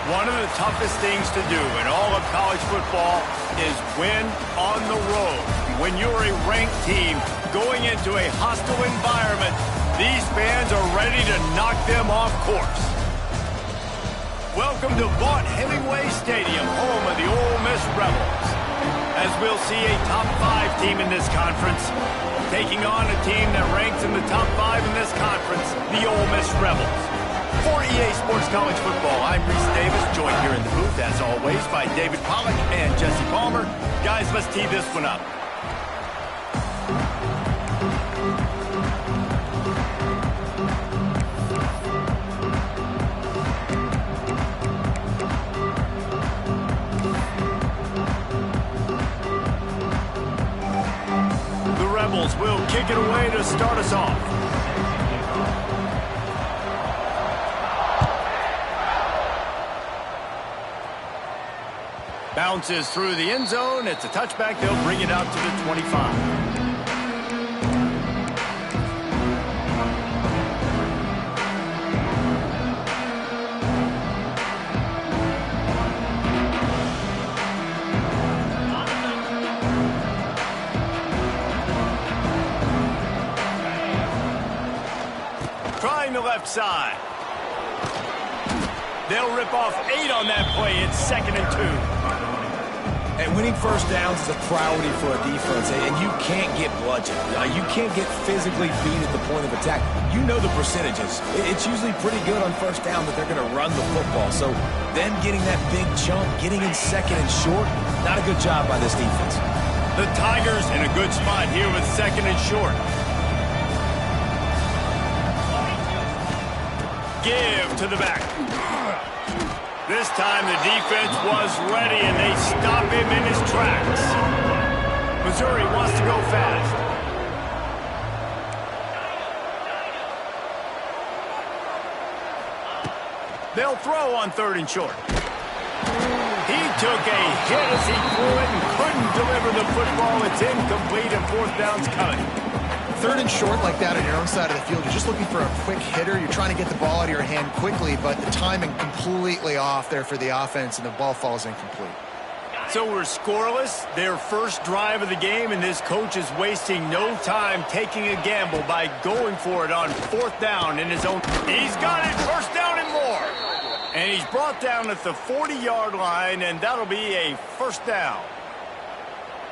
One of the toughest things to do in all of college football is win on the road. When you're a ranked team going into a hostile environment, these fans are ready to knock them off course. Welcome to Vaught-Hemingway Stadium, home of the Ole Miss Rebels. As we'll see a top 5 team in this conference taking on a team that ranks in the top 5 in this conference, the Ole Miss Rebels. For EA Sports College Football, I'm Reese Davis, joined here in the booth, as always, by David Pollack and Jesse Palmer. Guys, let's tee this one up. The Rebels will kick it away to start us off. Bounces through the end zone. It's a touchback. They'll bring it out to the 25. Trying the left side. They'll rip off 8 on that play. It's 2nd and 2. And winning first downs is a priority for a defense, and you can't get bludgeoned. You can't get physically beat at the point of attack. You know the percentages. It's usually pretty good on first down that they're going to run the football. So then getting that big chunk, getting in 2nd and short, not a good job by this defense. The Tigers in a good spot here with 2nd and short. Give to the back. This time the defense was ready, and they stop him in his tracks. Missouri wants to go fast. They'll throw on 3rd and short. He took a hit as he threw it and couldn't deliver the football. It's incomplete, and 4th down's coming. 3rd and short like that on your own side of the field, you're just looking for a quick hitter. You're trying to get the ball out of your hand quickly, but the timing completely off there for the offense, and the ball falls incomplete. So we're scoreless, their first drive of the game, and this coach is wasting no time taking a gamble by going for it on 4th down in his own. He's got it, 1st down and more. And he's brought down at the 40-yard line, and that'll be a 1st down.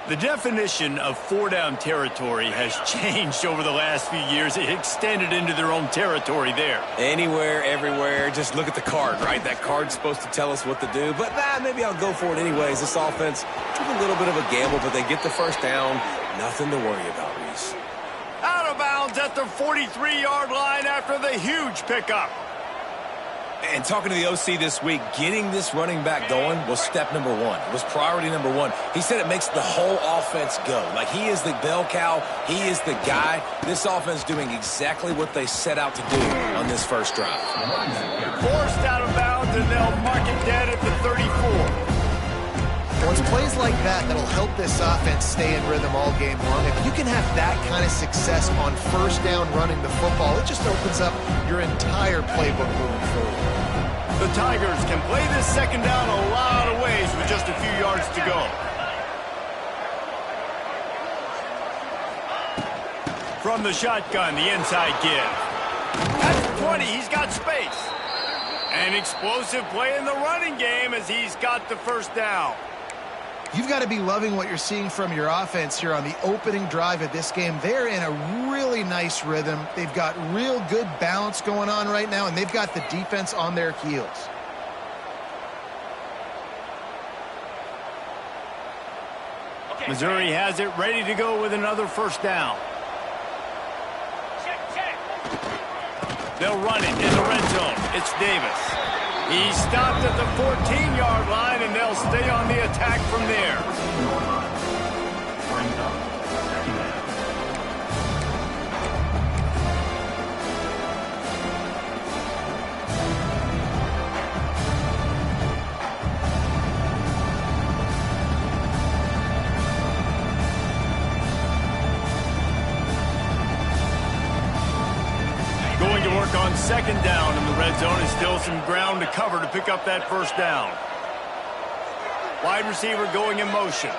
The definition of 4-down territory has changed over the last few years. It extended into their own territory there. Anywhere, everywhere, just look at the card, right? That card's supposed to tell us what to do, but maybe I'll go for it anyways. This offense took a little bit of a gamble, but they get the 1st down. Nothing to worry about, Reese. Out of bounds at the 43-yard line after the huge pickup. And talking to the OC this week, getting this running back going was step number 1. It was priority number 1. He said it makes the whole offense go. Like, he is the bell cow. He is the guy. This offense doing exactly what they set out to do on this first drive. Forced out of bounds, and they'll mark it dead at the 34. Well, it's plays like that that'll help this offense stay in rhythm all game long. If you can have that kind of success on 1st down running the football, it just opens up your entire playbook moving forward. The Tigers can play this 2nd down a lot of ways with just a few yards to go. From the shotgun, the inside give. At the 20, he's got space. An explosive play in the running game as he's got the 1st down. You've got to be loving what you're seeing from your offense here on the opening drive of this game. They're in a really nice rhythm. They've got real good balance going on right now, and they've got the defense on their heels. Missouri has it ready to go with another 1st down. They'll run it in the red zone. It's Davis. He stopped at the 14-yard line, and they'll stay on the attack from there. second down in the red zone and still some ground to cover to pick up that first down. Wide receiver going in motion.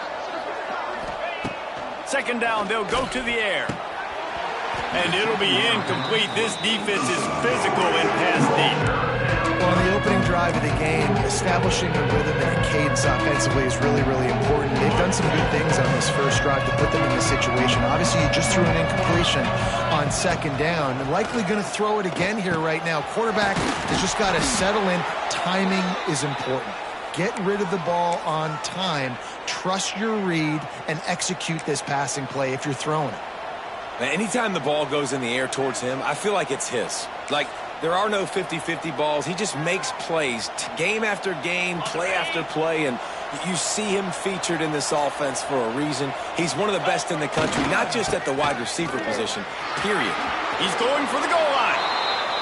Second down, they'll go to the air. And it'll be incomplete. This defense is physical in pass deep. Well, on the opening drive of the game, establishing a rhythm and a cadence offensively is really, really important. They've done some good things on this first drive to put them in this situation. Obviously, you just threw an incompletion on second down and likely going to throw it again here right now. Quarterback has just got to settle in. Timing is important. Get rid of the ball on time, trust your read, and execute this passing play if you're throwing it. Now, anytime the ball goes in the air towards him, I feel like it's his. Like, there are no 50-50 balls. He just makes plays, game after game, play after play, and you see him featured in this offense for a reason. He's one of the best in the country, not just at the wide receiver position, period. He's going for the goal line.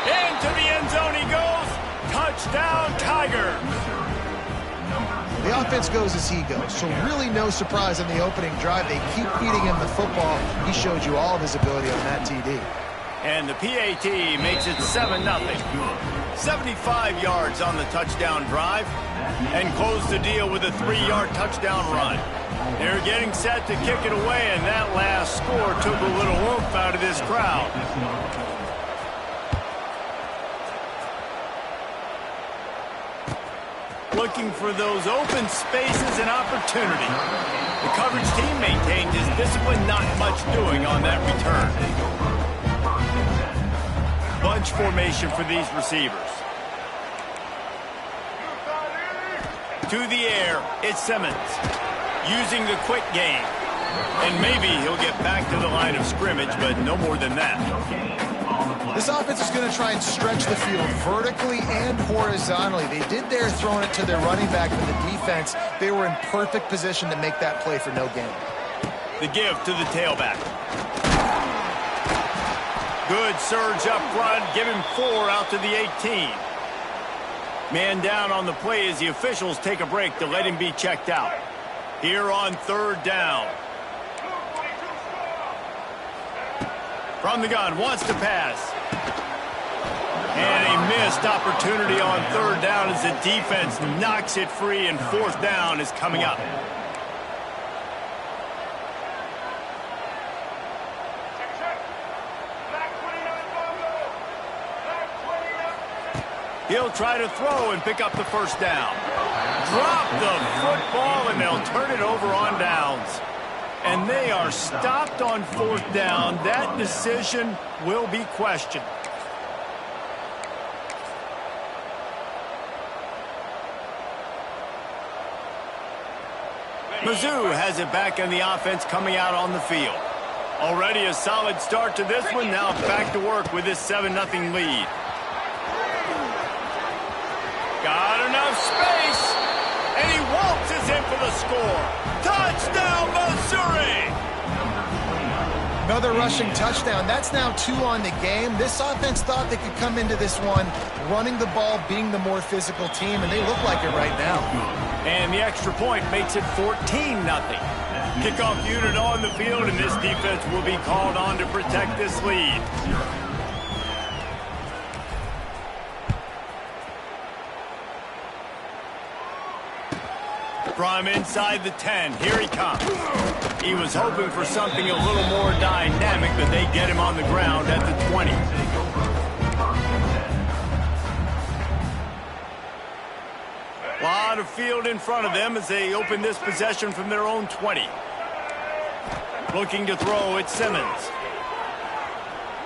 Into the end zone he goes. Touchdown, Tiger. The offense goes as he goes, so really no surprise on the opening drive. They keep feeding him the football. He showed you all of his ability on that TD. And the PAT makes it 7-0. 75 yards on the touchdown drive and close the deal with a 3-yard touchdown run. They're getting set to kick it away, and that last score took a little oomph out of this crowd. Looking for those open spaces and opportunity. The coverage team maintained his discipline, not much doing on that return. Bunch formation for these receivers. To the air, it's Simmons. Using the quick game. And maybe he'll get back to the line of scrimmage, but no more than that. This offense is going to try and stretch the field vertically and horizontally. They did there throwing it to their running back for the defense. They were in perfect position to make that play for no gain. The give to the tailback. Good surge up front. Give him 4 out to the 18. Man down on the play as the officials take a break to let him be checked out. Here on third down. From the gun, wants to pass. And a missed opportunity on third down as the defense knocks it free, and fourth down is coming up. He'll try to throw and pick up the first down. Drop the football, and they'll turn it over on downs. And they are stopped on fourth down. That decision will be questioned. Mizzou has it back in the offense coming out on the field. Already a solid start to this one. Now back to work with this 7-0 lead. Got enough space. And he waltzes in for the score. Touchdown, Missouri! Another rushing touchdown. That's now 2 on the game. This offense thought they could come into this one running the ball, being the more physical team, and they look like it right now. And the extra point makes it 14-0. Kickoff unit on the field, and this defense will be called on to protect this lead. From inside the 10, here he comes. He was hoping for something a little more dynamic, but they get him on the ground at the 20. A lot of field in front of them as they open this possession from their own 20. Looking to throw, it's Simmons.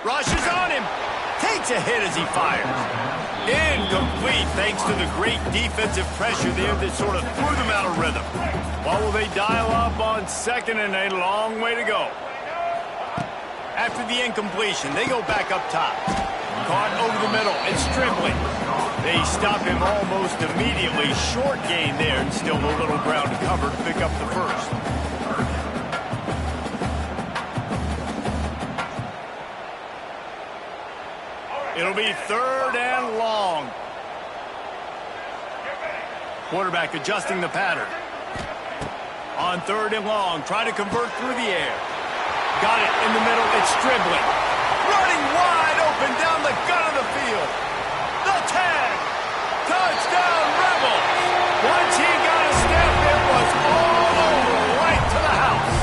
Rushes on him. Takes a hit as he fires. Incomplete thanks to the great defensive pressure there that sort of threw them out of rhythm. What will they dial up on second, and a long way to go. After the incompletion, they go back up top. Caught over the middle, it's Tremblay. They stop him almost immediately. Short gain there, and still a little ground to cover to pick up the first. It'll be third and long. Quarterback adjusting the pattern. On third and long, trying to convert through the air. Got it in the middle, it's Tremblay. Running wide open open down the gut of the field. The tag. Touchdown, Rebels. Once he got a step, it was all over, right to the house.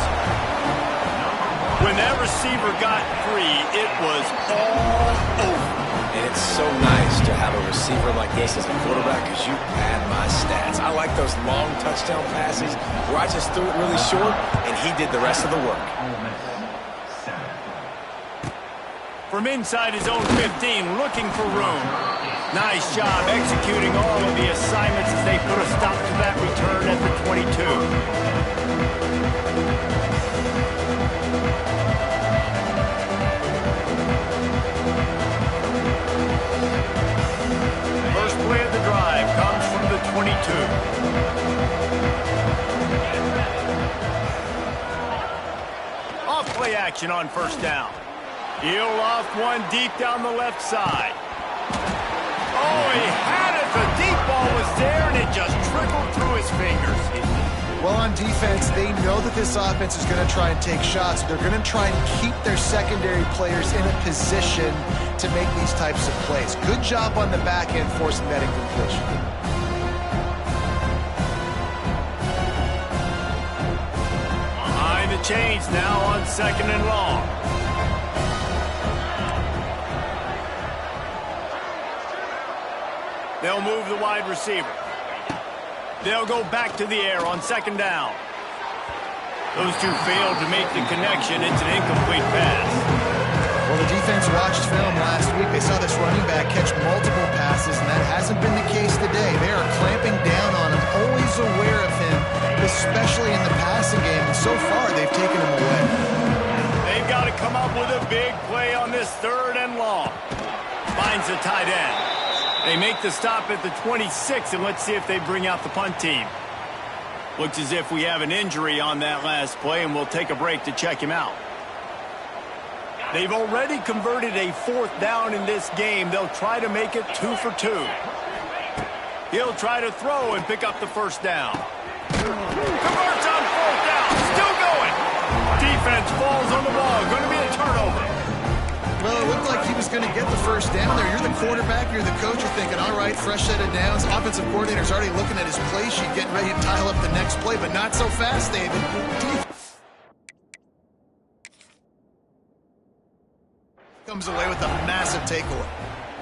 When that receiver got free, it was all over. And it's so nice to have a receiver like this as a quarterback because you pad my stats. I like those long touchdown passes where I just threw it really short and he did the rest of the work. From inside his own 15, looking for room. Nice job executing all of the assignments as they put a stop to that return at the 22. Play of the drive comes from the 22. Off play action on first down. He'll loft one deep down the left side. Oh, he had it. The deep ball was there, and it just trickled through his fingers. Well, on defense, they know that this offense is going to try and take shots. They're going to try and keep their secondary players in a position to make these types of plays. Good job on the back end forcing that incompletion. Behind the chains now on 2nd and long. They'll move the wide receiver. They'll go back to the air on 2nd down. Those two failed to make the connection. It's an incomplete pass. Well, the defense watched film last week. They saw this running back catch multiple passes, and that hasn't been the case today. They are clamping down on him, always aware of him, especially in the passing game. And so far, they've taken him away. They've got to come up with a big play on this 3rd and long. Finds the tight end. They make the stop at the 26, and let's see if they bring out the punt team. Looks as if we have an injury on that last play, and we'll take a break to check him out. They've already converted a 4th down in this game. They'll try to make it 2 for 2. He'll try to throw and pick up the 1st down. Converts on 4th down. Still going. Defense falls on the ball. Going to be a turnover. Well, it looked like he was going to get the 1st down there. You're the quarterback, you're the coach, you're thinking, all right, fresh set of downs. Offensive coordinator's already looking at his play sheet, getting ready to dial up the next play, but not so fast, David. Comes away with a massive takeaway.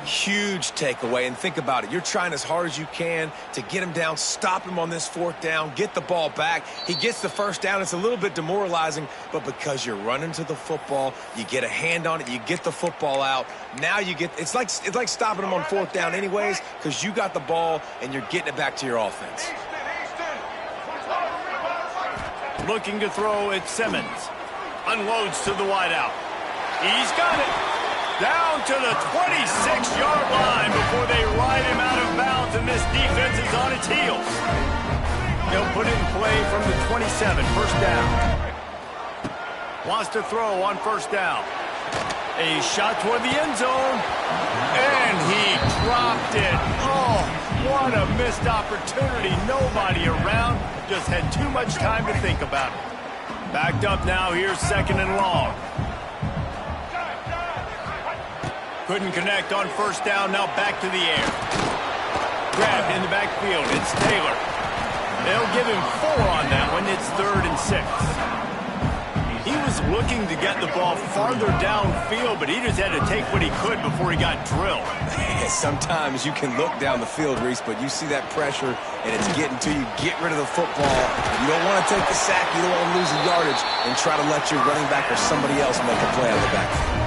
Huge takeaway, and think about it. You're trying as hard as you can to get him down, stop him on this 4th down, get the ball back. He gets the 1st down. It's a little bit demoralizing, but because you're running to the football, you get a hand on it, you get the football out. Now you get, it's like stopping him on 4th down anyways, because you got the ball and you're getting it back to your offense. Looking to throw at Simmons. Unloads to the wideout. He's got it. Down to the 26-yard line before they ride him out of bounds, and this defense is on its heels. They'll put it in play from the 27, 1st down. Wants to throw on 1st down. A shot toward the end zone, and he dropped it. Oh, what a missed opportunity. Nobody around, just had too much time to think about it. Backed up now, here's 2nd and long. Couldn't connect on 1st down, now back to the air. Grabbed in the backfield, it's Taylor. They'll give him 4 on that one, it's 3rd and 6. He was looking to get the ball farther downfield, but he just had to take what he could before he got drilled. Sometimes you can look down the field, Reese, but you see that pressure, and it's getting to you. Get rid of the football. You don't want to take the sack. You don't want to lose the yardage and try to let your running back or somebody else make a play out of the backfield.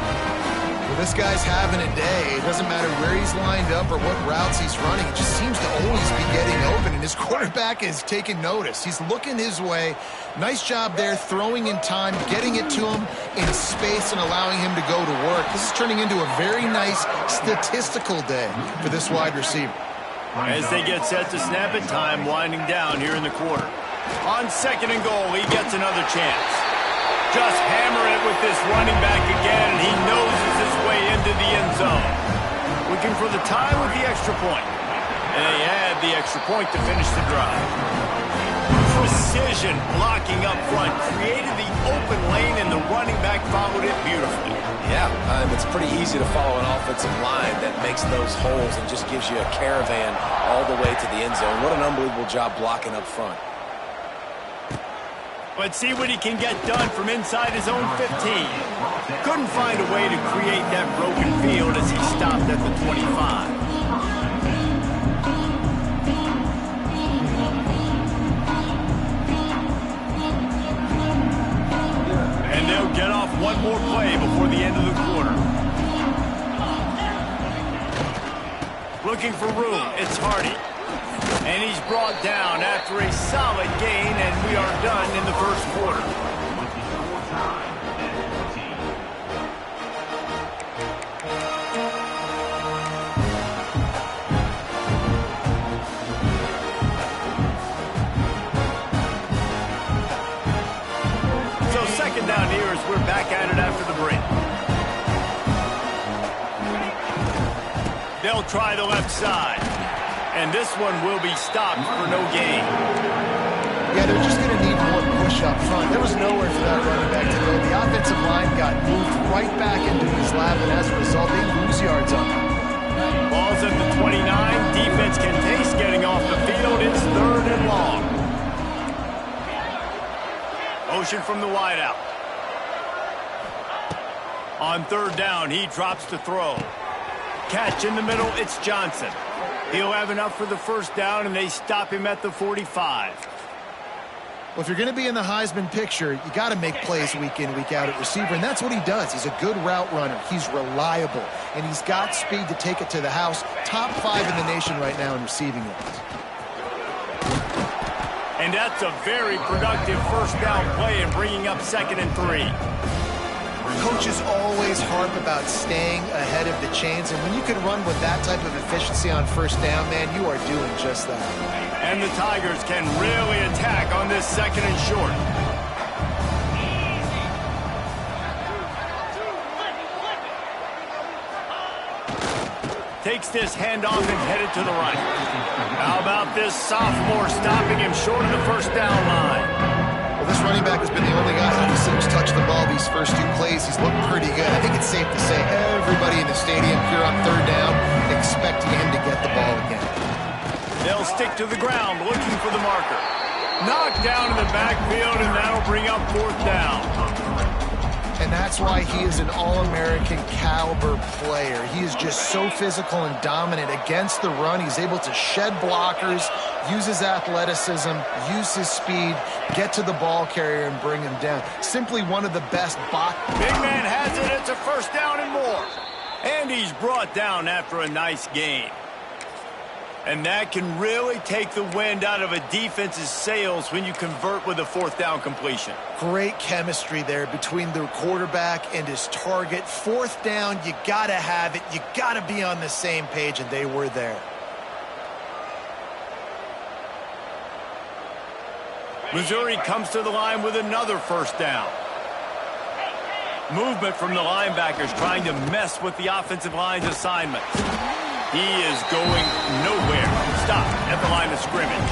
This guy's having a day. It doesn't matter where he's lined up or what routes he's running. He just seems to always be getting open, and his quarterback is taking notice. He's looking his way. Nice job there, throwing in time, getting it to him in space and allowing him to go to work. This is turning into a very nice statistical day for this wide receiver. As they get set to snap it, time winding down here in the quarter. On 2nd and goal, he gets another chance. Just hammer it with this running back again, and he noses his way into the end zone. Looking for the tie with the extra point. And they add the extra point to finish the drive. Precision blocking up front. Created the open lane, and the running back followed it beautifully. Yeah, it's pretty easy to follow an offensive line that makes those holes and just gives you a caravan all the way to the end zone. What an unbelievable job blocking up front. Let's see what he can get done from inside his own 15. Couldn't find a way to create that broken field as he stopped at the 25. And they'll get off one more play before the end of the quarter. Looking for room, it's Hardy. And he's brought down after a solid gain, and we are done in the first quarter. So second down here as we're back at it after the break. They'll try the left side. And this one will be stopped for no gain. Yeah, they're just going to need more push up front. There was nowhere for that running back to go. The offensive line got moved right back into his lap, and as a result, they lose yards on him. Ball's at the 29. Defense can taste getting off the field. It's third and long. Motion from the wideout. On third down, he drops to throw. Catch in the middle, it's Johnson. He'll have enough for the first down, and they stop him at the 45. Well, if you're going to be in the Heisman picture, you got to make plays week in, week out at receiver, and that's what he does. He's a good route runner. He's reliable, and he's got speed to take it to the house. Top 5 in the nation right now in receiving yards. And that's a very productive first down play and bringing up 2nd and 3. Coaches always harp about staying ahead of the chains, and when you can run with that type of efficiency on first down, man, you are doing just that. And the Tigers can really attack on this 2nd and short. Takes this handoff and headed to the right. How about this sophomore stopping him short of the first down line? Well, this running back has been the only guy who seems to touch the ball these first 2 plays. He's looked pretty good. I think it's safe to say everybody in the stadium here on third down expecting him to get the ball again. They'll stick to the ground looking for the marker. Knocked down in the backfield, and that'll bring up 4th down. And that's why he is an All-American caliber player. He is just so physical and dominant against the run. He's able to shed blockers, use his athleticism, use his speed, get to the ball carrier and bring him down. Simply one of the best Big man has it. It's a first down and more. And he's brought down after a nice gain. And that can really take the wind out of a defense's sails when you convert with a 4th down completion. Great chemistry there between the quarterback and his target. 4th down, you got to have it. You got to be on the same page, and they were there. Missouri comes to the line with another first down. Movement from the linebackers trying to mess with the offensive line's assignments. He is going nowhere. Stop at the line of scrimmage.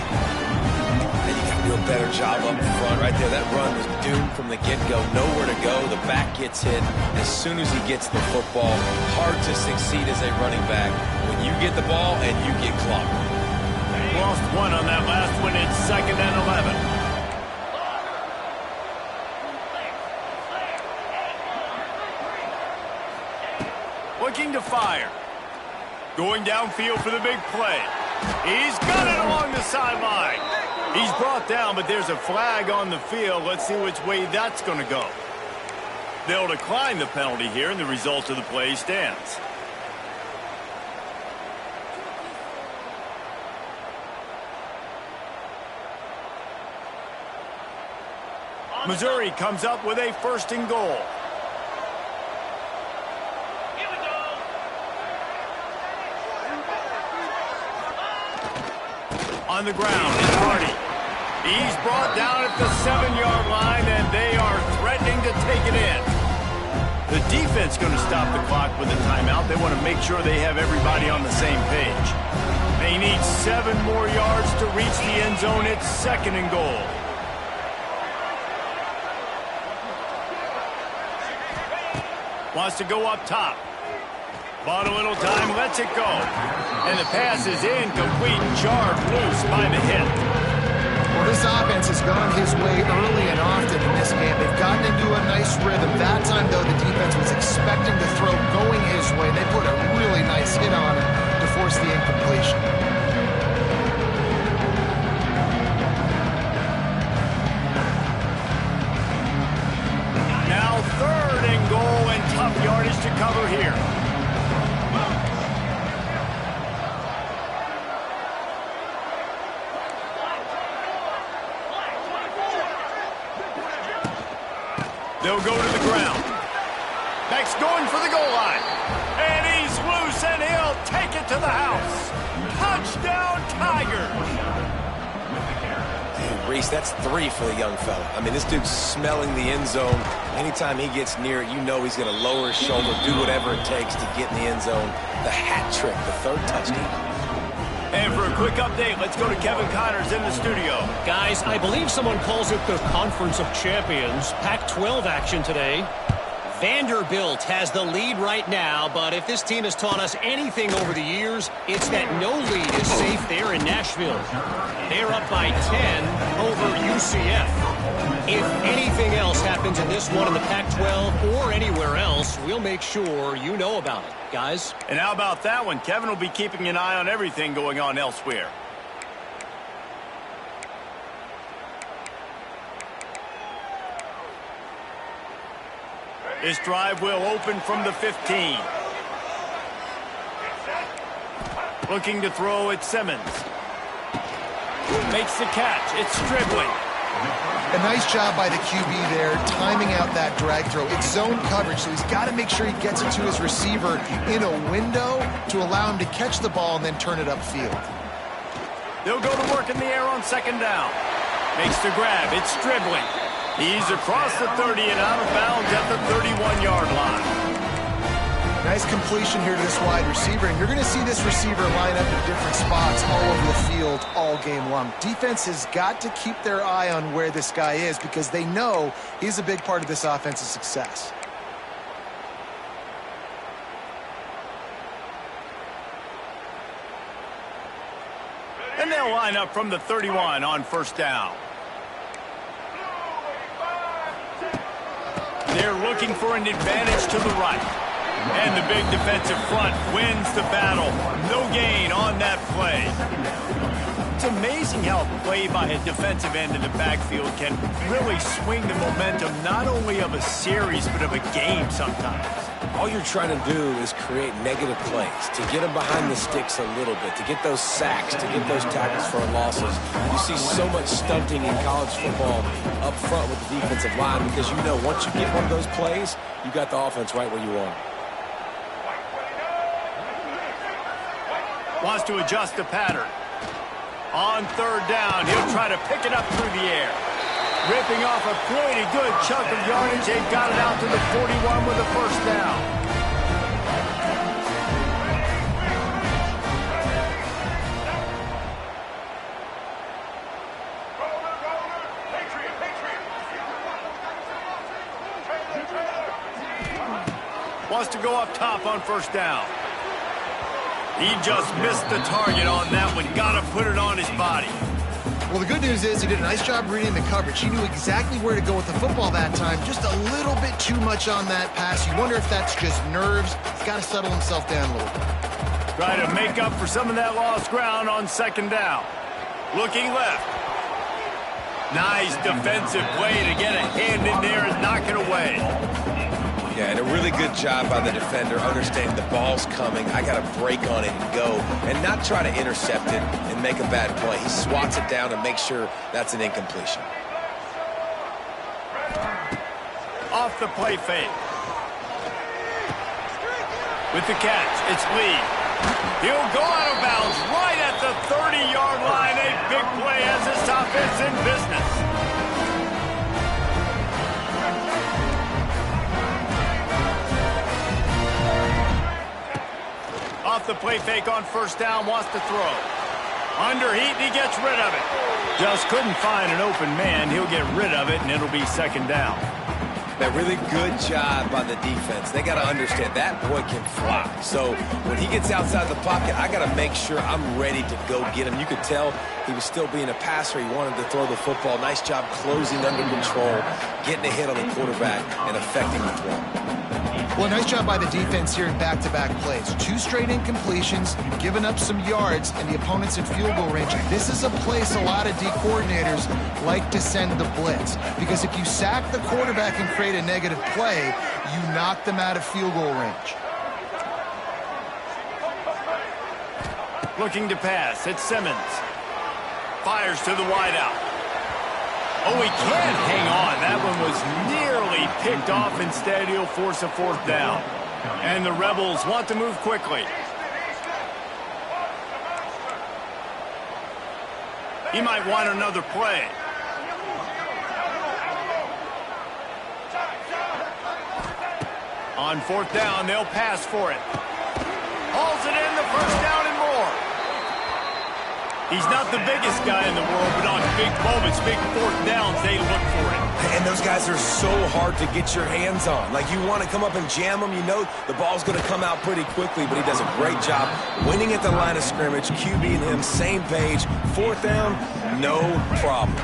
And you got to do a better job up front right there. That run was doomed from the get-go. Nowhere to go. The back gets hit as soon as he gets the football. Hard to succeed as a running back when you get the ball and you get clocked. Lost one on that last one. It's 2nd and 11. Looking to fire. Going downfield for the big play. He's got it along the sideline. He's brought down, but there's a flag on the field. Let's see which way that's going to go. They'll decline the penalty here, and the result of the play stands. Missouri comes up with a 1st and goal. On the ground, it's Hardy. He's brought down at the 7-yard line, and they are threatening to take it in. The defense going to stop the clock with a timeout. They want to make sure they have everybody on the same page. He needs 7 more yards to reach the end zone. It's 2nd and goal. Wants to go up top. Bought a little time, lets it go. And the pass is incomplete, jarred loose by the hit. Well, this offense has gone his way early and often in this game. They've gotten into a nice rhythm. That time, though, the defense was expecting the throw going his way. They put a really nice hit on him to force the incompletion. Now 3rd and goal, and tough yardage to cover here. They'll go to the ground. Beck's going for the goal line. And he's loose, and he'll take it to the house. Touchdown, Tigers. Reese, that's 3 for the young fella. I mean, this dude's smelling the end zone. Anytime he gets near it, you know he's going to lower his shoulder, do whatever it takes to get in the end zone. The hat trick, the 3rd touchdown. And for a quick update, let's go to Kevin Connors in the studio. Guys, I believe someone calls it the Conference of Champions. Pac-12 action today. Vanderbilt has the lead right now, but if this team has taught us anything over the years, it's that no lead is safe there in Nashville. They're up by 10 over UCF. If anything else happens in this one in the Pac-12 or anywhere else, we'll make sure you know about it, guys. And how about that one? Kevin will be keeping an eye on everything going on elsewhere. This drive will open from the 15. Looking to throw at Simmons. Makes the catch. It's Stribling. A nice job by the QB there, timing out that drag throw. It's zone coverage, so he's got to make sure he gets it to his receiver in a window to allow him to catch the ball and then turn it upfield. They'll go to work in the air on 2nd down. Makes the grab. It's Stribling. He's across the 30 and out of bounds at the 31-yard line. Nice completion here to this wide receiver, and you're going to see this receiver line up in different spots all over the field all game long. Defense has got to keep their eye on where this guy is because they know he's a big part of this offense's success. And they'll line up from the 31 on 1st down. They're looking for an advantage to the right. And the big defensive front wins the battle. No gain on that play. It's amazing how a play by a defensive end in the backfield can really swing the momentum not only of a series but of a game sometimes. All you're trying to do is create negative plays, to get them behind the sticks a little bit, to get those sacks, to get those tackles for losses. You see so much stunting in college football up front with the defensive line because you know once you get one of those plays, you got the offense right where you want it. Wants to adjust the pattern. On 3rd down, he'll try to pick it up through the air. Ripping off a pretty good chunk of yardage. They've got it out to the 41 with a 1st down. Wants to go up top on 1st down. He just missed the target on that one. Got to put it on his body. Well, the good news is he did a nice job reading the coverage. He knew exactly where to go with the football that time. Just a little bit too much on that pass. You wonder if that's just nerves. He's got to settle himself down a little bit. Try to make up for some of that lost ground on 2nd down. Looking left. Nice defensive play to get a hand in there and knock it away. Yeah, and a really good job by the defender, understanding the ball's coming. I got to break on it and go, and not try to intercept it and make a bad play. He swats it down and makes sure that's an incompletion. Off the play fake. With the catch, it's Lee. He'll go out of bounds right at the 30-yard line. A big play as this offense in business. Off the play fake on 1st down, wants to throw. Under heat, and he gets rid of it. Just couldn't find an open man. He'll get rid of it, and it'll be second down. That really good job by the defense. They got to understand that boy can fly. So when he gets outside the pocket, I got to make sure I'm ready to go get him. You could tell he was still being a passer. He wanted to throw the football. Nice job closing under control, getting a hit on the quarterback, and affecting the throw. Well, nice job by the defense here in back-to-back plays. 2 straight incompletions, you've given up some yards, and the opponent's in field goal range. This is a place a lot of D coordinators like to send the blitz, because if you sack the quarterback and create a negative play, you knock them out of field goal range. Looking to pass, it's Simmons. Fires to the wideout. Oh, he can't hang on. That one was nearly picked off. Instead, he'll force a fourth down. And the Rebels want to move quickly. He might want another play. On fourth down, they'll pass for it. Hauls it in, the first down and more. He's not the biggest guy in the world, but on big moments, big fourth downs, they look for it. And those guys are so hard to get your hands on. Like, you want to come up and jam them. You know the ball's going to come out pretty quickly, but he does a great job winning at the line of scrimmage. QB and him, same page. Fourth down, no problem.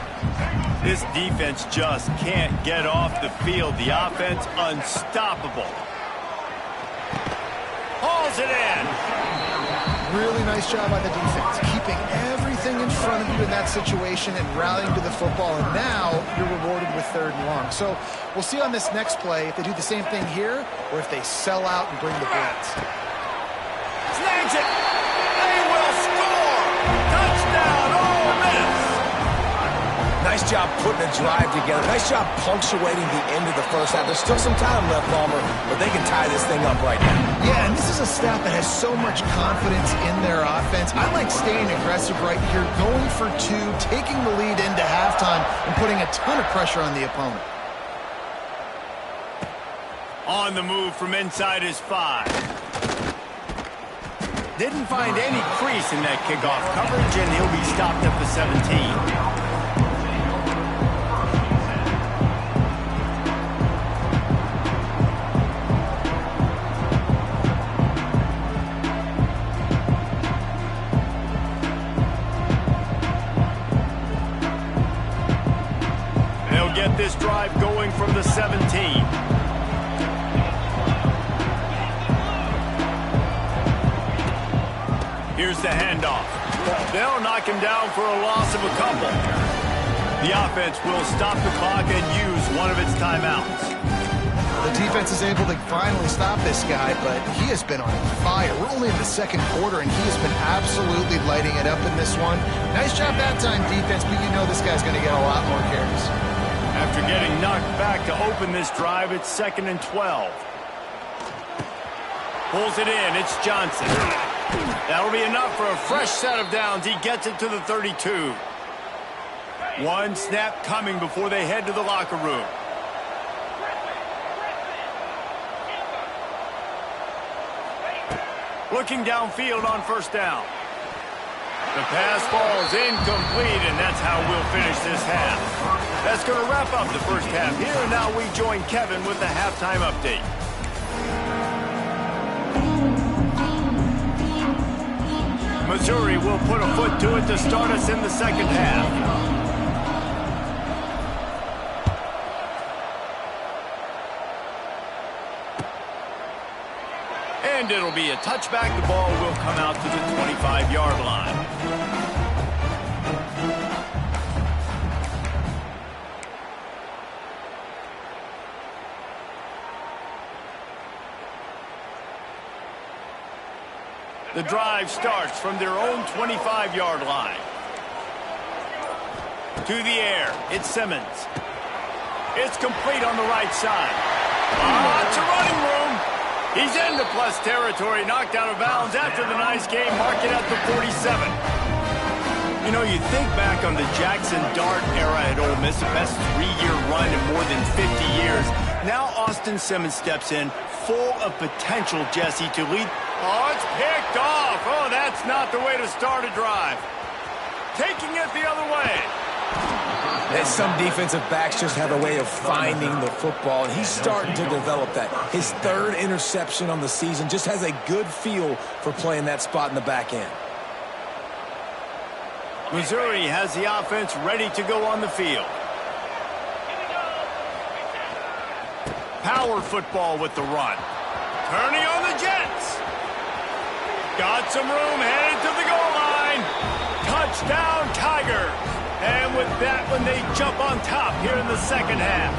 This defense just can't get off the field. The offense, unstoppable. Hauls it in. Really nice job by the defense, keeping everything in front of you in that situation and rallying to the football, and now you're rewarded with 3rd and long. So we'll see on this next play if they do the same thing here or if they sell out and bring the blitz. Snags it. They will score. Touchdown, Ole Miss. Nice job putting a drive together. Nice job punctuating the end of the first half. There's still some time left, Palmer, but they can tie this thing up right now. Yeah, and this is a staff that has so much confidence in their offense. I like staying aggressive right here, going for 2, taking the lead into halftime, and putting a ton of pressure on the opponent. On the move from inside his 5. Didn't find any crease in that kickoff coverage, and he'll be stopped at the 17. Get this drive going from the 17. Here's the handoff. They'll knock him down for a loss of a couple. The offense will stop the clock and use one of its timeouts. The defense is able to finally stop this guy, but he has been on fire. We're only in the 2nd quarter, and he has been absolutely lighting it up in this one. Nice job that time, defense, but you know this guy's going to get a lot more carries. After getting knocked back to open this drive, it's 2nd and 12. Pulls it in. It's Johnson. That'll be enough for a fresh set of downs. He gets it to the 32. One snap coming before they head to the locker room. Looking downfield on first down. The pass falls incomplete, and that's how we'll finish this half. That's going to wrap up the first half here, and now we join Kevin with the halftime update. Missouri will put a foot to it to start us in the second half. And it'll be a touchback. The ball will come out to the 25-yard line. The drive starts from their own 25-yard line. To the air, it's Simmons. It's complete on the right side. Lots of running room. He's into plus territory, knocked out of bounds after the nice game, mark it at the 47. You know, you think back on the Jackson Dart era at Ole Miss, the best 3-year run in more than 50 years. Now Austin Simmons steps in, full of potential, Jesse, to lead. Oh, it's picked off. Oh, that's not the way to start a drive. taking it the other way. And some defensive backs just have a way of finding the football, and he's starting to develop that. His third interception on the season, just has a good feel for playing that spot in the back end. Missouri has the offense ready to go on the field. Power football with the run. Turning on the Jets. Got some room, headed to the goal line. Touchdown, Tigers. And with that one, they jump on top here in the second half.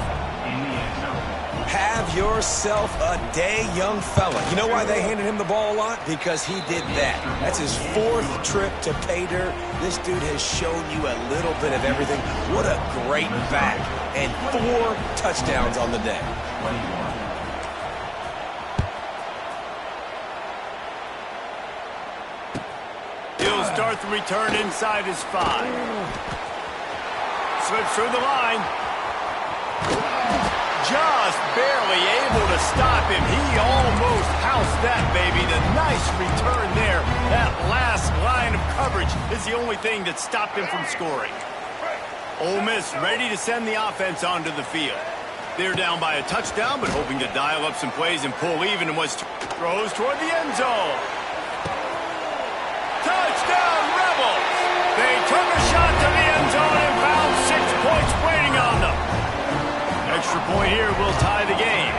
Have yourself a day, young fella. You know why they handed him the ball a lot? Because he did that. That's his 4th trip to pay dirt. This dude has shown you a little bit of everything. What a great back. And 4 touchdowns on the day. He'll start the return inside his 5. Slips through the line. Just barely able to stop him. He almost housed that, baby. The nice return there. That last line of coverage is the only thing that stopped him from scoring. Ole Miss ready to send the offense onto the field. They're down by a touchdown, but hoping to dial up some plays and pull even in what's throws toward the end zone. Touchdown, Rebels! They took a shot to the end zone and found 6 points waiting on them. Extra point here will tie the game.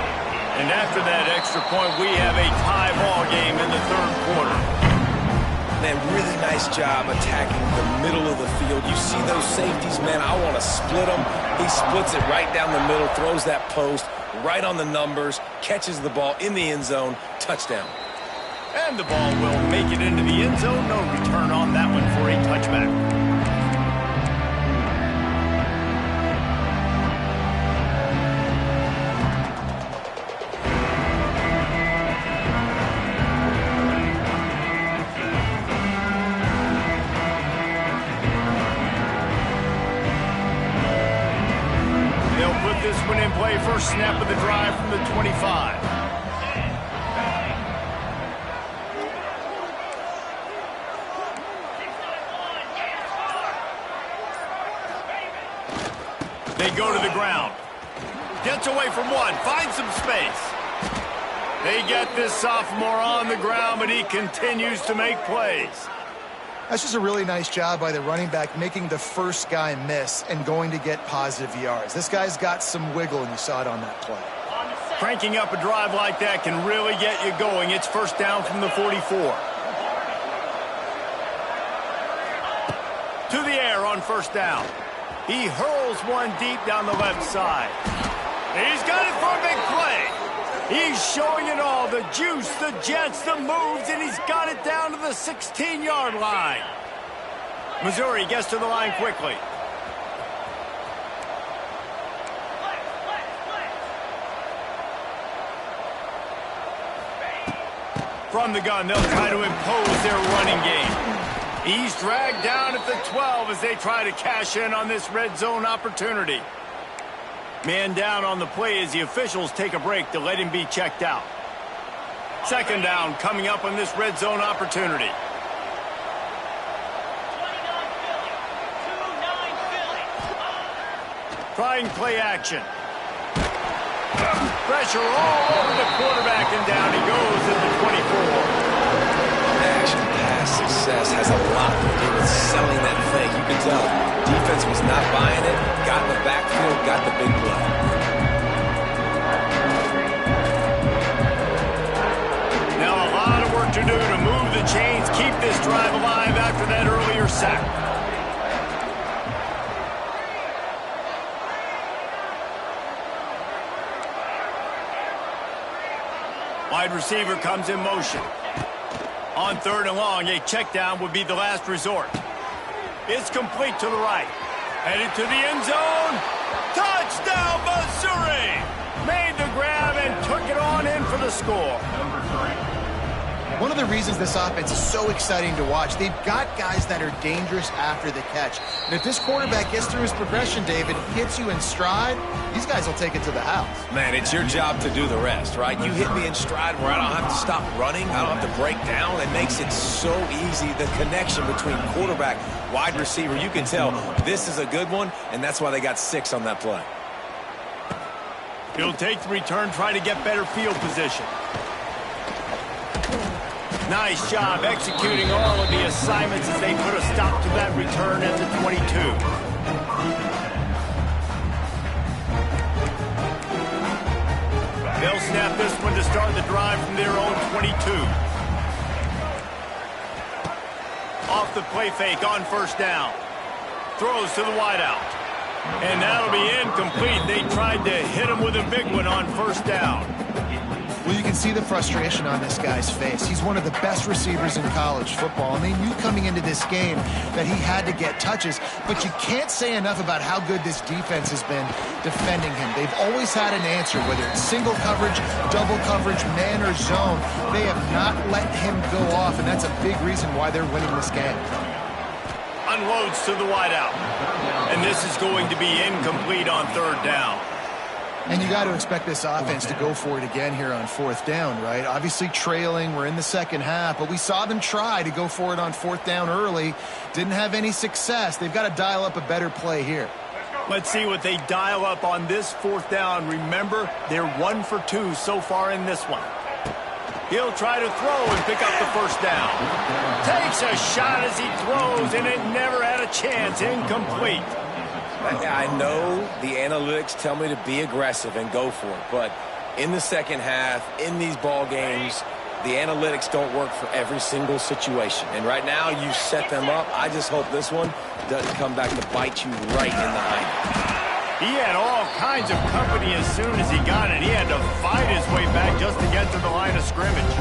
And after that extra point, we have a tie ball game in the 3rd quarter. Man, really nice job attacking the middle of the field. You see those safeties, man, I want to split them. He splits it right down the middle, throws that post, right on the numbers, catches the ball in the end zone, touchdown. And the ball will make it into the end zone. No return on that one for a touchback. They'll put this one in play. First snap of the drive from the 25. They go to the ground. Gets away from one. Finds some space. They get this sophomore on the ground, but he continues to make plays. That's just a really nice job by the running back, making the first guy miss and going to get positive yards. This guy's got some wiggle, and you saw it on that play. Cranking up a drive like that can really get you going. It's first down from the 44. To the air on first down. He hurls one deep down the left side. He's got it for a big play. He's showing it all, the juice, the jets, the moves, and he's got it down to the 16-yard line. Missouri gets to the line quickly. From the gun, they'll try to impose their running game. He's dragged down at the 12 as they try to cash in on this red zone opportunity. Man down on the play as the officials take a break to let him be checked out. Second down coming up on this red zone opportunity. Trying play action. Pressure all over the quarterback, and down he goes at the 24. Action pass success has a lot to do with selling that thing. You can tell defense was not buying it. Got in the backfield, got the big play. Now a lot of work to do to move the chains, keep this drive alive after that earlier sack. Wide receiver comes in motion. On third and long, a check down would be the last resort. It's complete to the right. Headed to the end zone. Touchdown, Missouri! Made the grab and took it on in for the score. One of the reasons this offense is so exciting to watch, they've got guys that are dangerous after the catch. And if this quarterback gets through his progression, David, hits you in stride, these guys will take it to the house. Man, it's your job to do the rest, right? You hit me in stride where I don't have to stop running. I don't have to break down. It makes it so easy, the connection between quarterback, wide receiver. You can tell this is a good one, and that's why they got 6 on that play. He'll take the return, try to get better field position. Nice job executing all of the assignments as they put a stop to that return at the 22. They'll snap this one to start the drive from their own 22. Off the play fake on first down. Throws to the wideout. And that'll be incomplete. They tried to hit him with a big one on first down. Well, you can see the frustration on this guy's face. He's one of the best receivers in college football, and they knew coming into this game that he had to get touches, but you can't say enough about how good this defense has been defending him. They've always had an answer, whether it's single coverage, double coverage, man or zone. They have not let him go off, and that's a big reason why they're winning this game. Unloads to the wideout. And this is going to be incomplete on third down. And you got to expect this offense to go for it again here on fourth down, right? Obviously trailing, we're in the second half, but we saw them try to go for it on fourth down early. Didn't have any success. They've got to dial up a better play here. Let's see what they dial up on this fourth down. Remember, they're 1 for 2 so far in this one. He'll try to throw and pick up the first down. Takes a shot as he throws, and it never had a chance. Incomplete. I know the analytics tell me to be aggressive and go for it, but in the second half, in these ball games, the analytics don't work for every single situation. And right now, you set them up. I just hope this one doesn't come back to bite you right in the hind. He had all kinds of company as soon as he got it. He had to fight his way back just to get to the line of scrimmage.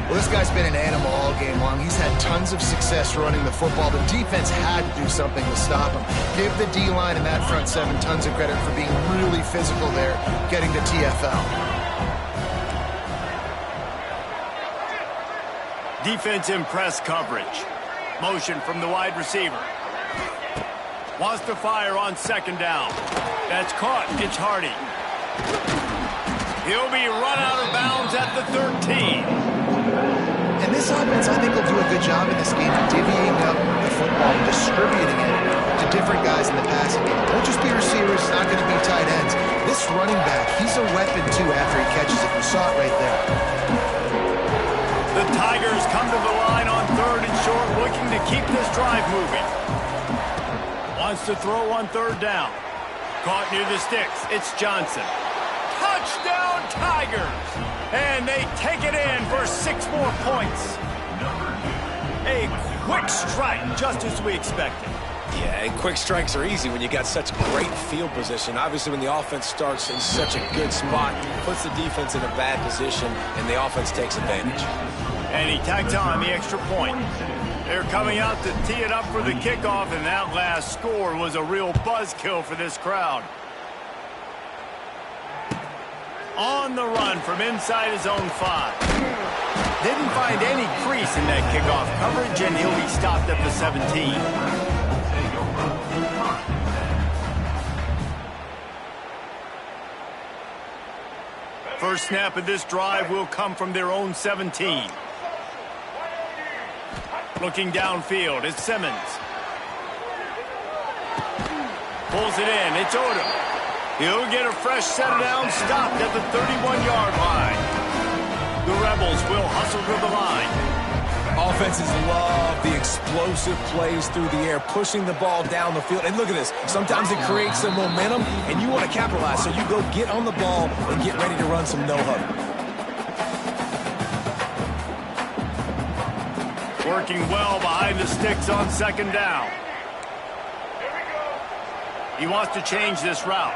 Well, this guy's been an animal all game long. He's had tons of success running the football. The defense had to do something to stop him. Give the D-line and that front seven tons of credit for being really physical there, getting to TFL. Defense in press coverage. Motion from the wide receiver. Wants to fire on second down. That's caught. It's Hardy. He'll be run out of bounds at the 13. And this offense, I think, will do a good job in this game of divvying up the football and distributing it to different guys in the passing game. It won't just be receivers. It's not going to be tight ends. This running back, he's a weapon, too, after he catches it. You saw it right there. The Tigers come to the line on third and short, looking to keep this drive moving. Wants to throw on third down. Caught near the sticks. It's Johnson. Touchdown, Tigers! And they take it in for 6 more points. A quick strike, just as we expected. Yeah, and quick strikes are easy when you got such great field position. Obviously, when the offense starts in such a good spot, puts the defense in a bad position, and the offense takes advantage. And he tacked on the extra point. They're coming out to tee it up for the kickoff, and that last score was a real buzzkill for this crowd. On the run from inside his own 5. Didn't find any crease in that kickoff coverage, and he'll be stopped at the 17. First snap of this drive will come from their own 17. Looking downfield, it's Simmons. Pulls it in, it's Odom. He'll get a fresh set down, stopped at the 31-yard line. The Rebels will hustle to the line. Offenses love the explosive plays through the air, pushing the ball down the field. And look at this. Sometimes it creates some momentum, and you want to capitalize. So you go get on the ball and get ready to run some no-huddle. Working well behind the sticks on second down. He wants to change this route.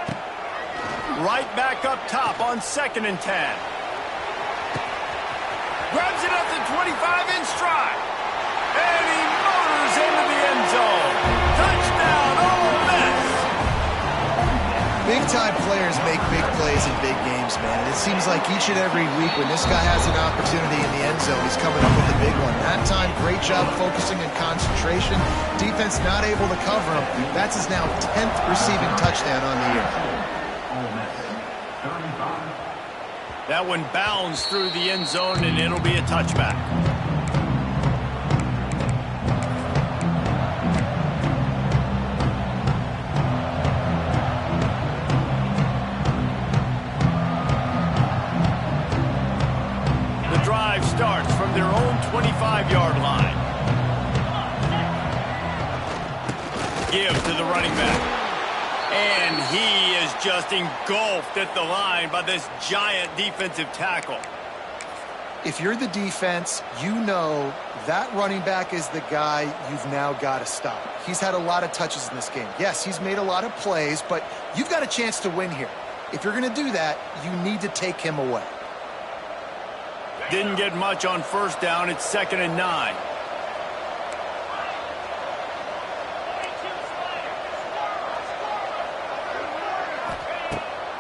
Right back up top on 2nd and 10. Grabs it at the 25 in stride. And he motors into the end zone. Touchdown, Ole Miss. Big Big-time players make big plays in big games, man. And it seems like each and every week when this guy has an opportunity in the end zone, he's coming up with a big one. That time, great job focusing and concentration. Defense not able to cover him. That's his now 10th receiving touchdown on the year. That one bounds through the end zone, and it'll be a touchback. The drive starts from their own 25-yard line. Give to the running back. And he is just engulfed at the line by this giant defensive tackle. If you're the defense, you know that running back is the guy you've now got to stop. He's had a lot of touches in this game. Yes, he's made a lot of plays, but you've got a chance to win here. If you're going to do that, you need to take him away. Didn't get much on first down. It's 2nd and 9.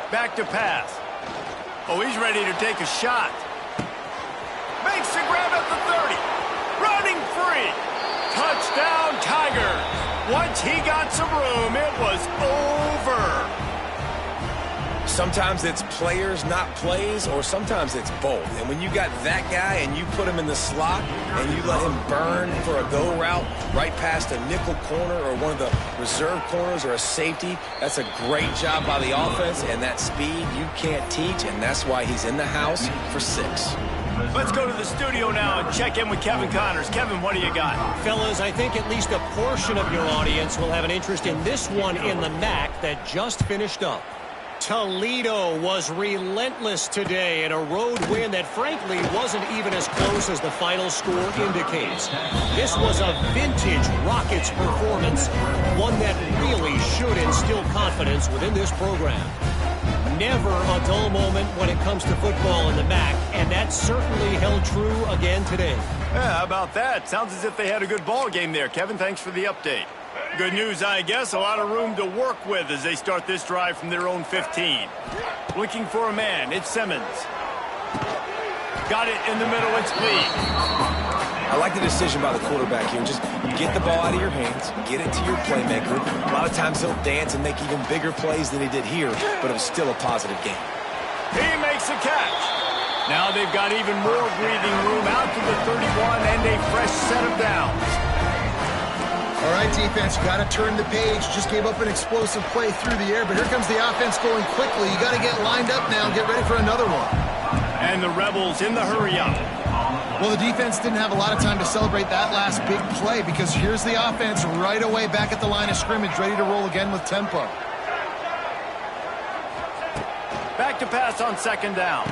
Back to pass. Oh, he's ready to take a shot. Makes the grab at the 30. Running free. Touchdown, Tigers. Once he got some room, it was over. Sometimes it's players, not plays, or sometimes it's both. And when you got that guy and you put him in the slot and you let him burn for a go route right past a nickel corner or one of the reserve corners or a safety, that's a great job by the offense, and that speed you can't teach, and that's why he's in the house for 6. Let's go to the studio now and check in with Kevin Connors. Kevin, what do you got? Fellas, I think at least a portion of your audience will have an interest in this one in the MAC that just finished up. Toledo was relentless today in a road win that frankly wasn't even as close as the final score indicates. This was a vintage Rockets performance, one that really should instill confidence within this program. Never a dull moment when it comes to football in the MAC, and that certainly held true again today. Yeah, how about that? Sounds as if they had a good ball game there. Kevin, thanks for the update. Good news, I guess. A lot of room to work with as they start this drive from their own 15. Looking for a man. It's Simmons. Got it in the middle. It's Lee. I like the decision by the quarterback here. Just get the ball out of your hands, get it to your playmaker. A lot of times he'll dance and make even bigger plays than he did here, but it was still a positive game. He makes a catch. Now they've got even more breathing room out to the 31 and a fresh set of downs. All right, defense, you got to turn the page. Just gave up an explosive play through the air, but here comes the offense going quickly. You got to get lined up now and get ready for another one. And the Rebels in the hurry-up. Well, the defense didn't have a lot of time to celebrate that last big play because here's the offense right away back at the line of scrimmage, ready to roll again with tempo. Back to pass on 2nd down.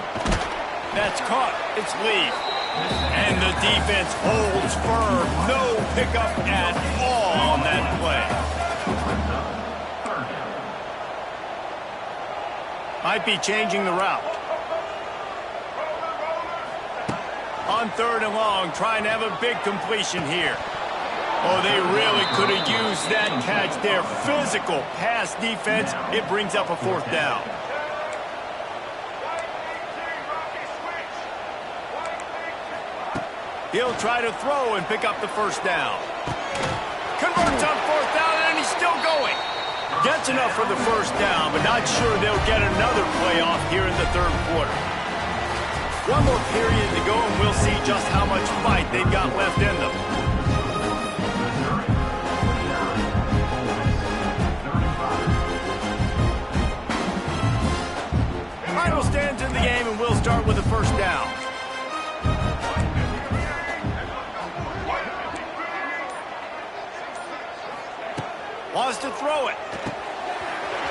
That's caught. It's Lee. And the defense holds firm. No pickup at all on that play. Might be changing the route. On 3rd and long, trying to have a big completion here. Oh, they really could have used that catch there. Physical pass defense. It brings up a 4th down. He'll try to throw and pick up the 1st down. Converts on 4th down, and he's still going. Gets enough for the 1st down, but not sure they'll get another play off here in the 3rd quarter. One more period to go, and we'll see just how much fight they've got left in them. Final stands in the game, and we'll start with the 1st down. Wants to throw it.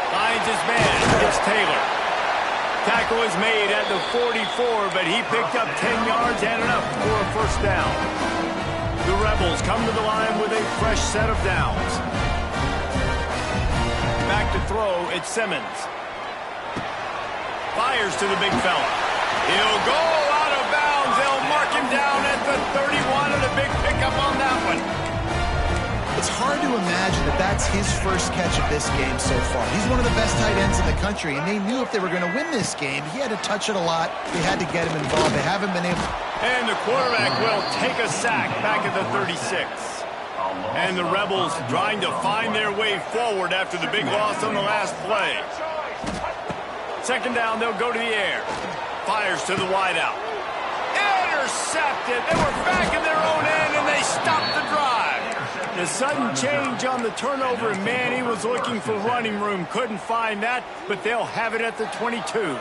Finds his man. It's Taylor. Tackle is made at the 44, but he picked up 10 yards and enough for a 1st down. The Rebels come to the line with a fresh set of downs. Back to throw, it's Simmons. Fires to the big fella. He'll go out of bounds. They'll mark him down at the 31 and a big pickup on that one. it's hard to imagine that that's his first catch of this game so far. He's one of the best tight ends in the country, and they knew if they were going to win this game, he had to touch it a lot. They had to get him involved. They haven't been able. And the quarterback will take a sack back at the 36. And the Rebels trying to find their way forward after the big loss on the last play. Second down, they'll go to the air. Fires to the wideout. Intercepted. They were back in their own end, and they stopped the drive. The sudden change on the turnover, and man, he was looking for running room. Couldn't find that, but they'll have it at the 22.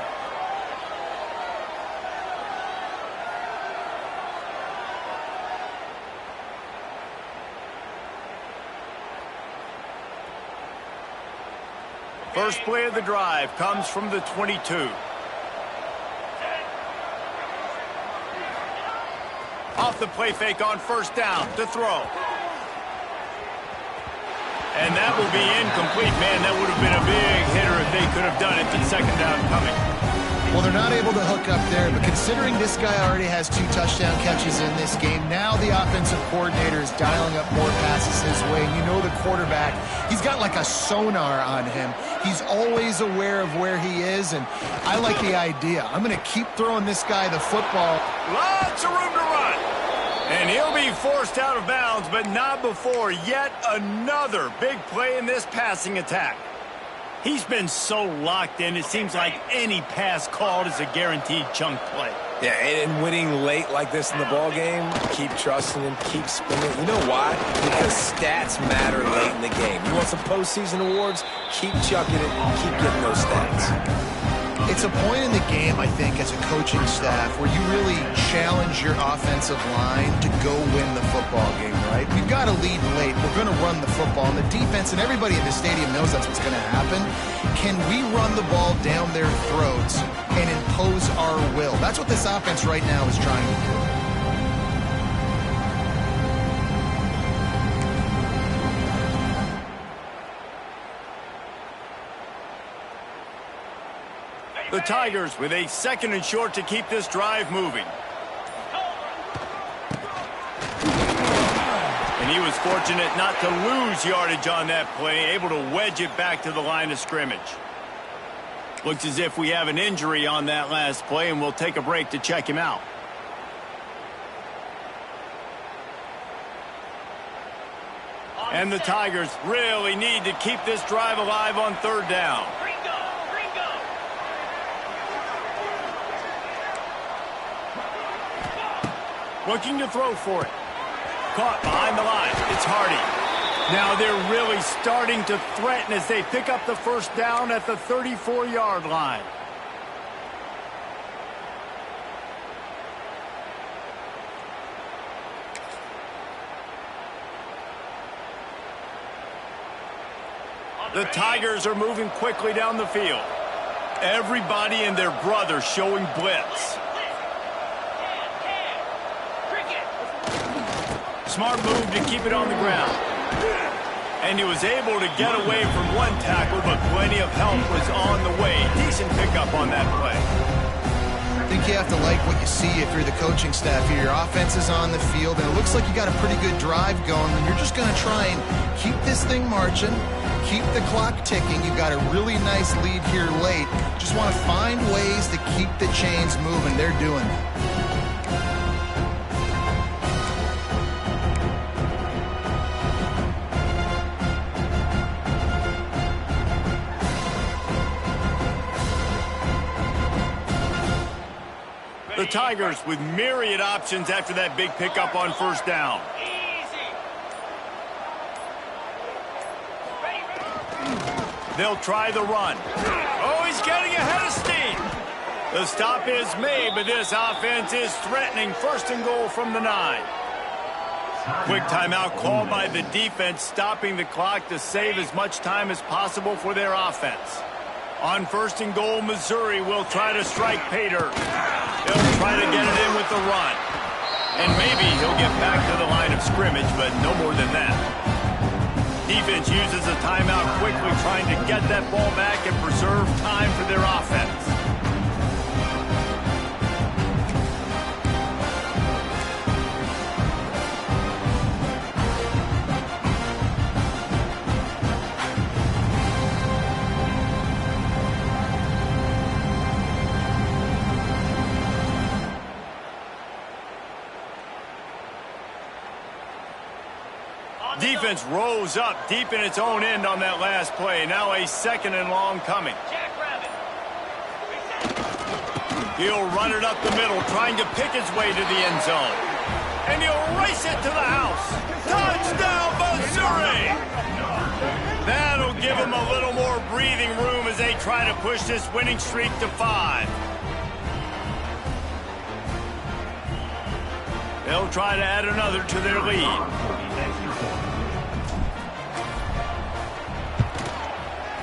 First play of the drive comes from the 22. Off the play fake on first down to throw. And that will be incomplete. Man, that would have been a big hitter if they could have done it. The second down coming. Well, they're not able to hook up there, but considering this guy already has 2 touchdown catches in this game, now the offensive coordinator is dialing up more passes his way. And you know the quarterback, he's got like a sonar on him. He's always aware of where he is, and I like the idea. I'm going to keep throwing this guy the football. Lots of room to run. And he'll be forced out of bounds, but not before yet another big play in this passing attack. He's been so locked in, it seems like any pass called is a guaranteed chunk play. Yeah, and winning late like this in the ball game, keep trusting him, keep spinning. You know why? Because stats matter late in the game. You want some postseason awards? Keep chucking it and keep getting those stats. It's a point in the game, I think, as a coaching staff where you really challenge your offensive line to go win the football game, right? We've got to lead late. We're going to run the football. And the defense and everybody in the stadium knows that's what's going to happen. Can we run the ball down their throats and impose our will? That's what this offense right now is trying to do. The Tigers with a second and short to keep this drive moving. And he was fortunate not to lose yardage on that play, able to wedge it back to the line of scrimmage. Looks as if we have an injury on that last play, and we'll take a break to check him out. And the Tigers really need to keep this drive alive on third down. Looking to throw for it. Caught behind the line. It's Hardy. Now they're really starting to threaten as they pick up the first down at the 34-yard line. The Tigers are moving quickly down the field. Everybody and their brother showing blitz. Smart move to keep it on the ground. And he was able to get away from one tackle, but plenty of help was on the way. Decent pickup on that play. I think you have to like what you see if you're the coaching staff here. Your offense is on the field, and it looks like you got a pretty good drive going, and you're just going to try and keep this thing marching, keep the clock ticking. You've got a really nice lead here late. Just want to find ways to keep the chains moving. They're doing it. The Tigers with myriad options after that big pickup on first down. They'll try the run. Oh, he's getting ahead of steam. The stop is made, but this offense is threatening. First and goal from the 9. Quick timeout called by the defense, stopping the clock to save as much time as possible for their offense. On first and goal, Missouri will try to strike Pater. They'll try to get it in with the run. And maybe he'll get back to the line of scrimmage, but no more than that. Defense uses a timeout quickly, trying to get that ball back and preserve time for their offense. Defense rose up deep in its own end on that last play. Now a 2nd and long coming. He'll run it up the middle, trying to pick his way to the end zone. And he'll race it to the house. Touchdown, Missouri! That'll give him a little more breathing room as they try to push this winning streak to 5. They'll try to add another to their lead.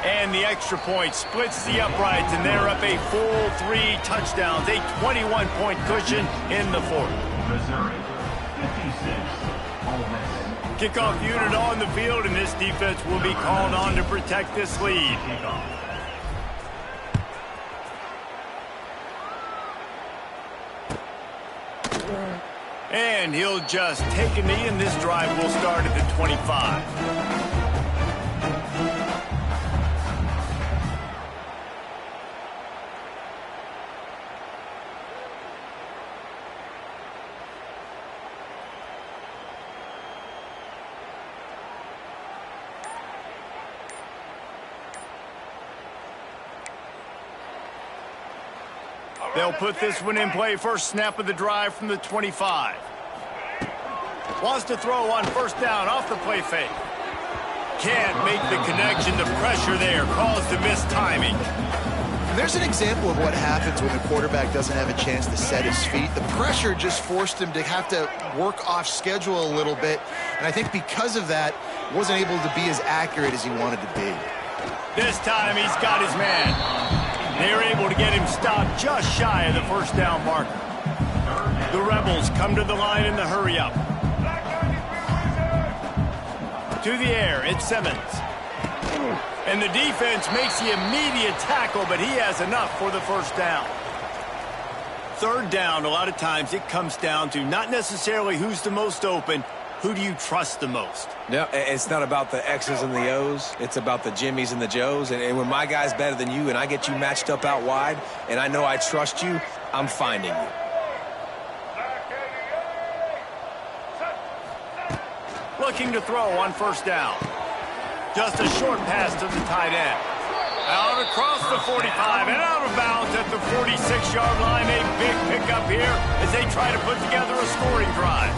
And the extra point splits the uprights, and they're up a full 3 touchdowns, a 21-point cushion in the 4th. Missouri, 56, Ole Miss. Kickoff unit on the field, and this defense will be called on to protect this lead. And he'll just take a knee, and this drive will start at the 25. They'll put this one in play. First snap of the drive from the 25. Wants to throw on 1st down off the play fake. Can't make the connection. The pressure there caused a missed timing. There's an example of what happens when the quarterback doesn't have a chance to set his feet. The pressure just forced him to have to work off schedule a little bit. And I think because of that, wasn't able to be as accurate as he wanted to be. This time he's got his man. They're able to get him stopped just shy of the 1st down marker. The Rebels come to the line in the hurry-up. To the air, it's Simmons. And the defense makes the immediate tackle, but he has enough for the 1st down. 3rd down, a lot of times it comes down to not necessarily who's the most open, who do you trust the most? No, it's not about the X's and the O's. It's about the Jimmys and the Joes. And when my guy's better than you and I get you matched up out wide and I know I trust you, I'm finding you. Looking to throw on 1st down. Just a short pass to the tight end. Out across the 45 and out of bounds at the 46-yard line. A big pickup here as they try to put together a scoring drive.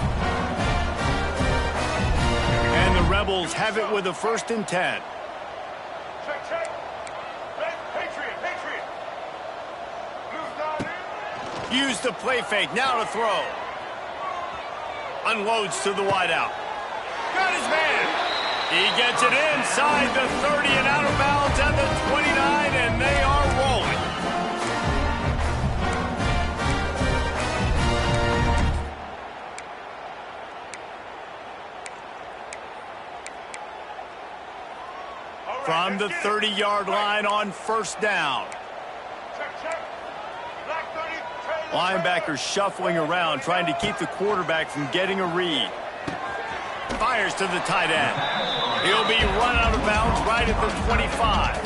And the Rebels have it with a 1st and 10. Use the play fake, now to throw. Unloads to the wideout. Got his man. He gets it inside the 30 and out of bounds at the 29, and they are rolling. From the 30-yard line on 1st down. Linebackers shuffling around, trying to keep the quarterback from getting a read. Fires to the tight end. He'll be run out of bounds right at the 25.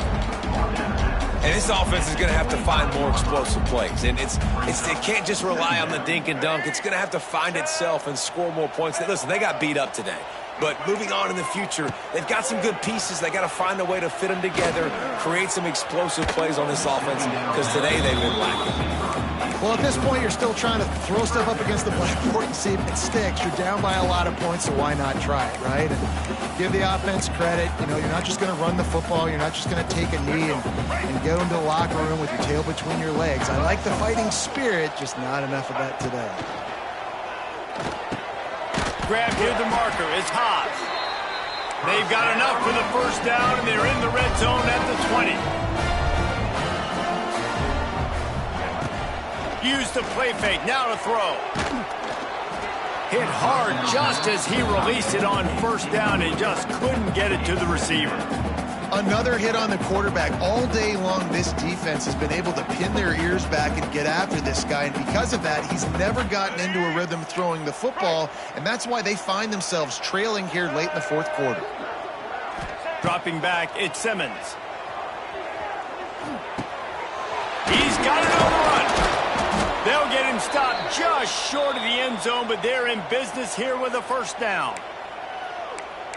And this offense is going to have to find more explosive plays. And it can't just rely on the dink and dunk. It's going to have to find itself and score more points. Listen, they got beat up today. But moving on in the future, they've got some good pieces. They got to find a way to fit them together, create some explosive plays on this offense, because today they've been lacking. Well, at this point, you're still trying to throw stuff up against the blackboard and see if it sticks. You're down by a lot of points, so why not try it, right? And give the offense credit. You know, you're not just going to run the football. You're not just going to take a knee and go into the locker room with your tail between your legs. I like the fighting spirit, just not enough of that today. Grab near the marker is Haas. They've got enough for the 1st down, and they're in the red zone at the 20. Use the play fake, now to throw. Hit hard just as he released it on 1st down and just couldn't get it to the receiver. Another hit on the quarterback. All day long, this defense has been able to pin their ears back and get after this guy, and because of that, he's never gotten into a rhythm throwing the football, and that's why they find themselves trailing here late in the 4th quarter. Dropping back, it's Simmons. He's got it on the run. They'll get him stopped just short of the end zone, but they're in business here with a 1st down.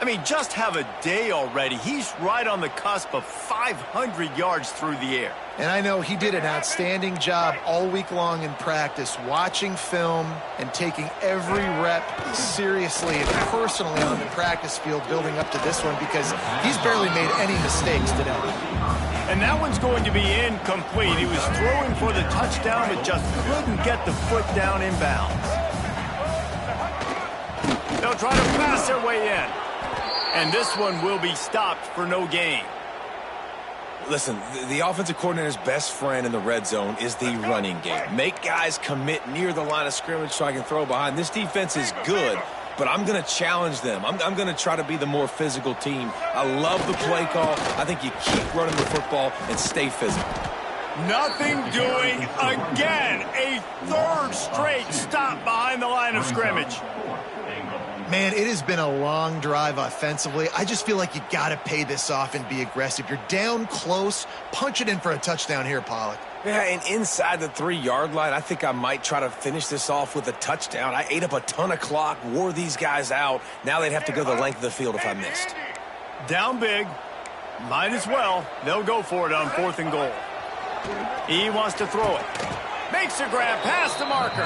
I mean, just have a day already. He's right on the cusp of 500 yards through the air. And I know he did an outstanding job all week long in practice, watching film and taking every rep seriously and personally on the practice field building up to this one, because he's barely made any mistakes today. And that one's going to be incomplete. He was throwing for the touchdown, but just couldn't get the foot down in bounds. They'll try to pass their way in. And this one will be stopped for no gain. Listen, the offensive coordinator's best friend in the red zone is the running game. Make guys commit near the line of scrimmage so I can throw behind. This defense is good, but I'm going to challenge them. I'm going to try to be the more physical team. I love the play call. I think you keep running the football and stay physical. Nothing doing again. A third straight stop behind the line of scrimmage. Man, it has been a long drive offensively. I just feel like you got to pay this off and be aggressive. You're down close. Punch it in for a touchdown here, Pollack. Yeah, and inside the 3-yard line, I think I might try to finish this off with a touchdown. I ate up a ton of clock, wore these guys out. Now they'd have to go the length of the field if I missed. Down big. Might as well. They'll go for it on 4th and goal. He wants to throw it. Makes a grab past the marker.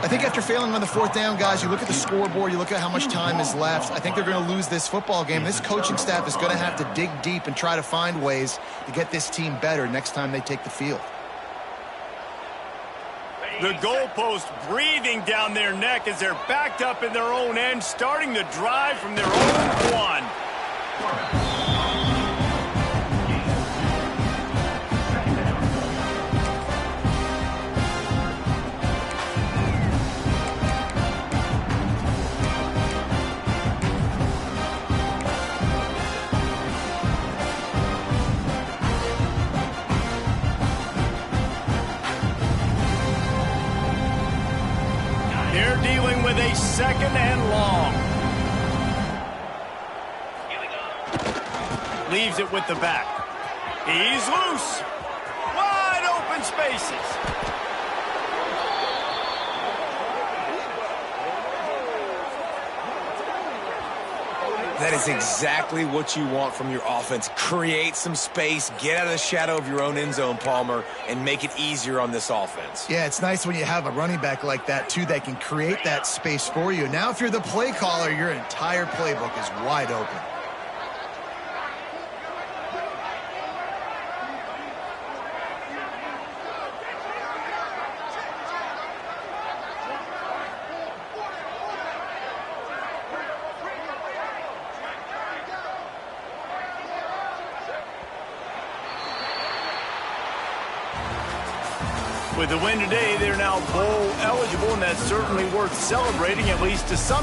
I think after failing on the 4th down, guys, you look at the scoreboard, you look at how much time is left. I think they're going to lose this football game. This coaching staff is going to have to dig deep and try to find ways to get this team better next time they take the field. The goalpost breathing down their neck as they're backed up in their own end, starting the drive from their own 1. They're dealing with a 2nd and long. Leaves it with the back. He's loose. Wide open spaces. That is exactly what you want from your offense. Create some space, get out of the shadow of your own end zone, Palmer, and make it easier on this offense. Yeah, it's nice when you have a running back like that, too, that can create that space for you. Now, if you're the play caller, your entire playbook is wide open. With the win today, they're now bowl eligible, and that's certainly worth celebrating, at least to some